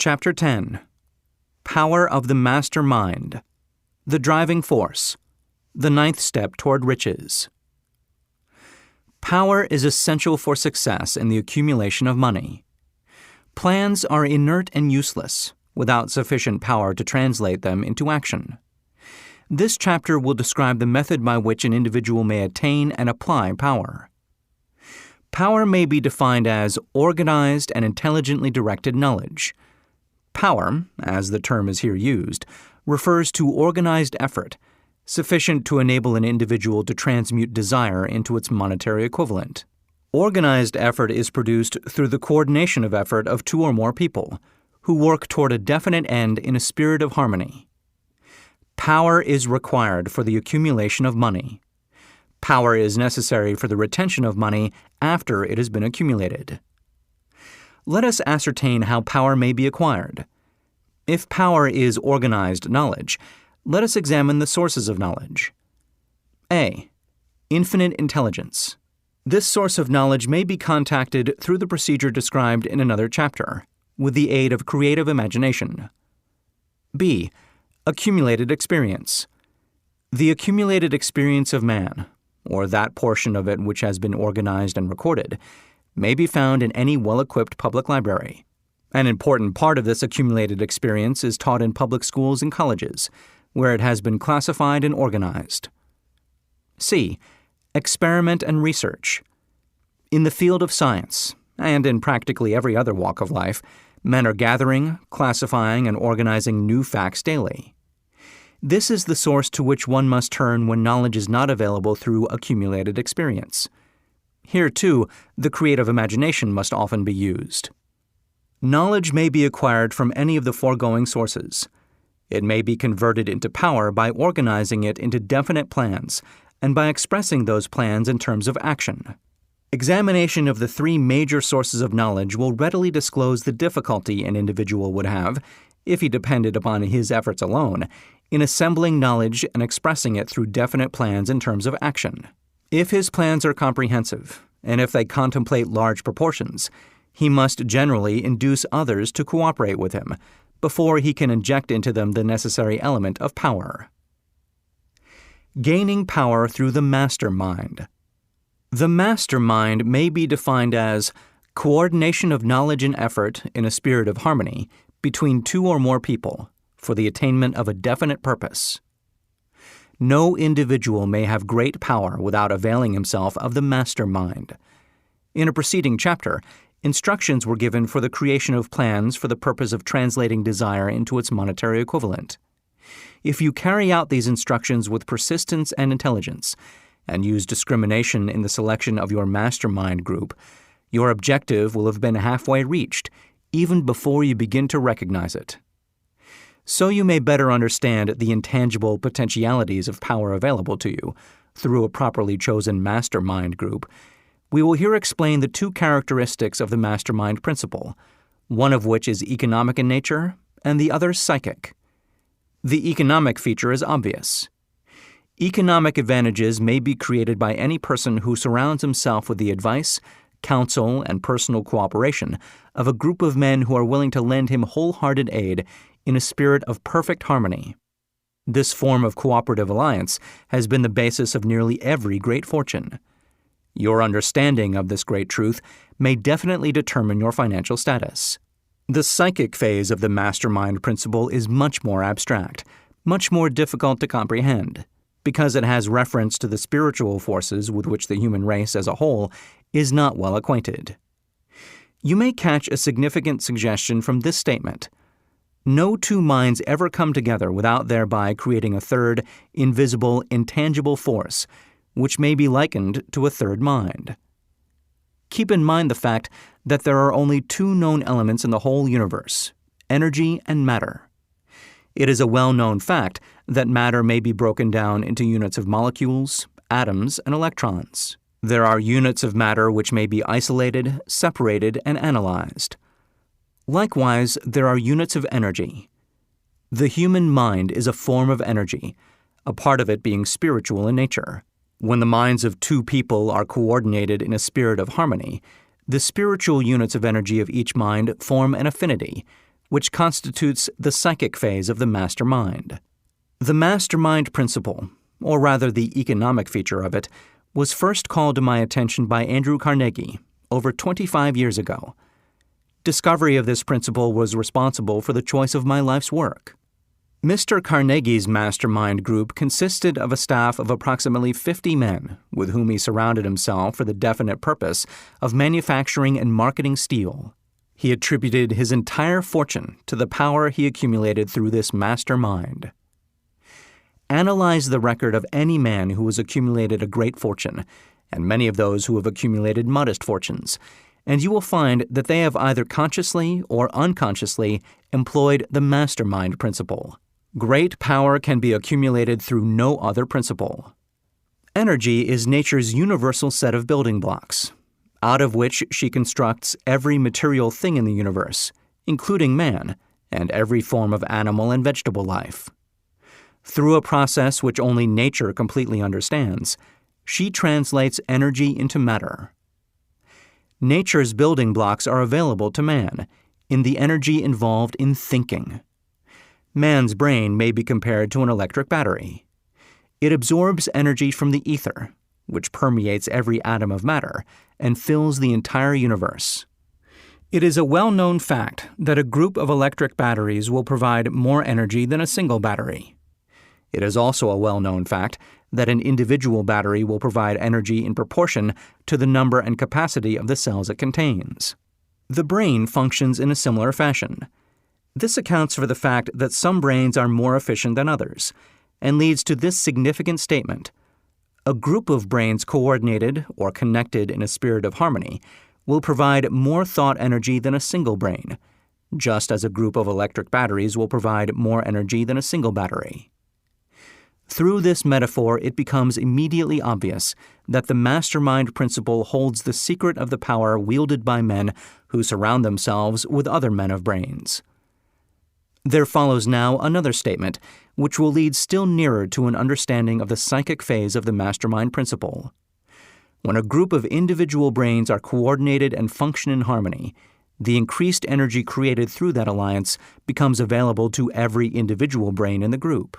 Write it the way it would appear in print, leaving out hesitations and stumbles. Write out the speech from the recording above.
Chapter 10. Power of the Master Mind. The Driving Force. The Ninth Step Toward Riches. Power is essential for success in the accumulation of money. Plans are inert and useless without sufficient power to translate them into action. This chapter will describe the method by which an individual may attain and apply power. Power may be defined as organized and intelligently directed knowledge. Power, as the term is here used, refers to organized effort, sufficient to enable an individual to transmute desire into its monetary equivalent. Organized effort is produced through the coordination of effort of two or more people, who work toward a definite end in a spirit of harmony. Power is required for the accumulation of money. Power is necessary for the retention of money after it has been accumulated. Let us ascertain how power may be acquired. If power is organized knowledge, let us examine the sources of knowledge. A. Infinite intelligence. This source of knowledge may be contacted through the procedure described in another chapter, with the aid of creative imagination. B. Accumulated experience. The accumulated experience of man, or that portion of it which has been organized and recorded, may be found in any well-equipped public library. An important part of this accumulated experience is taught in public schools and colleges, where it has been classified and organized. C. Experiment and research. In the field of science, and in practically every other walk of life, men are gathering, classifying, and organizing new facts daily. This is the source to which one must turn when knowledge is not available through accumulated experience. Here, too, the creative imagination must often be used. Knowledge may be acquired from any of the foregoing sources. It may be converted into power by organizing it into definite plans and by expressing those plans in terms of action. Examination of the three major sources of knowledge will readily disclose the difficulty an individual would have, if he depended upon his efforts alone, in assembling knowledge and expressing it through definite plans in terms of action. If his plans are comprehensive, and if they contemplate large proportions, he must generally induce others to cooperate with him before he can inject into them the necessary element of power. Gaining power through the master mind. The master mind may be defined as coordination of knowledge and effort in a spirit of harmony between two or more people for the attainment of a definite purpose. No individual may have great power without availing himself of the master mind. In a preceding chapter, instructions were given for the creation of plans for the purpose of translating desire into its monetary equivalent. If you carry out these instructions with persistence and intelligence, and use discrimination in the selection of your mastermind group, your objective will have been halfway reached, even before you begin to recognize it. So you may better understand the intangible potentialities of power available to you through a properly chosen mastermind group, we will here explain the two characteristics of the mastermind principle, one of which is economic in nature and the other psychic. The economic feature is obvious. Economic advantages may be created by any person who surrounds himself with the advice, counsel, and personal cooperation of a group of men who are willing to lend him wholehearted aid in a spirit of perfect harmony. This form of cooperative alliance has been the basis of nearly every great fortune. Your understanding of this great truth may definitely determine your financial status. The psychic phase of the mastermind principle is much more abstract, much more difficult to comprehend, because it has reference to the spiritual forces with which the human race as a whole is not well acquainted. You may catch a significant suggestion from this statement. No two minds ever come together without thereby creating a third, invisible, intangible force, which may be likened to a third mind. Keep in mind the fact that there are only two known elements in the whole universe, energy and matter. It is a well-known fact that matter may be broken down into units of molecules, atoms, and electrons. There are units of matter which may be isolated, separated, and analyzed. Likewise, there are units of energy. The human mind is a form of energy, a part of it being spiritual in nature. When the minds of two people are coordinated in a spirit of harmony, the spiritual units of energy of each mind form an affinity, which constitutes the psychic phase of the mastermind. The mastermind principle, or rather the economic feature of it, was first called to my attention by Andrew Carnegie over 25 years ago. Discovery of this principle was responsible for the choice of my life's work. Mr. Carnegie's mastermind group consisted of a staff of approximately 50 men with whom he surrounded himself for the definite purpose of manufacturing and marketing steel. He attributed his entire fortune to the power he accumulated through this mastermind. Analyze the record of any man who has accumulated a great fortune, and many of those who have accumulated modest fortunes, and you will find that they have either consciously or unconsciously employed the mastermind principle. Great power can be accumulated through no other principle. Energy is nature's universal set of building blocks, out of which she constructs every material thing in the universe, including man, and every form of animal and vegetable life. Through a process which only nature completely understands, she translates energy into matter. Nature's building blocks are available to man in the energy involved in thinking. Man's brain may be compared to an electric battery. It absorbs energy from the ether, which permeates every atom of matter and fills the entire universe. It is a well-known fact that a group of electric batteries will provide more energy than a single battery. It is also a well-known fact that an individual battery will provide energy in proportion to the number and capacity of the cells it contains. The brain functions in a similar fashion. This accounts for the fact that some brains are more efficient than others, and leads to this significant statement: a group of brains coordinated or connected in a spirit of harmony will provide more thought energy than a single brain, just as a group of electric batteries will provide more energy than a single battery. Through this metaphor, it becomes immediately obvious that the mastermind principle holds the secret of the power wielded by men who surround themselves with other men of brains. There follows now another statement, which will lead still nearer to an understanding of the psychic phase of the mastermind principle. When a group of individual brains are coordinated and function in harmony, the increased energy created through that alliance becomes available to every individual brain in the group.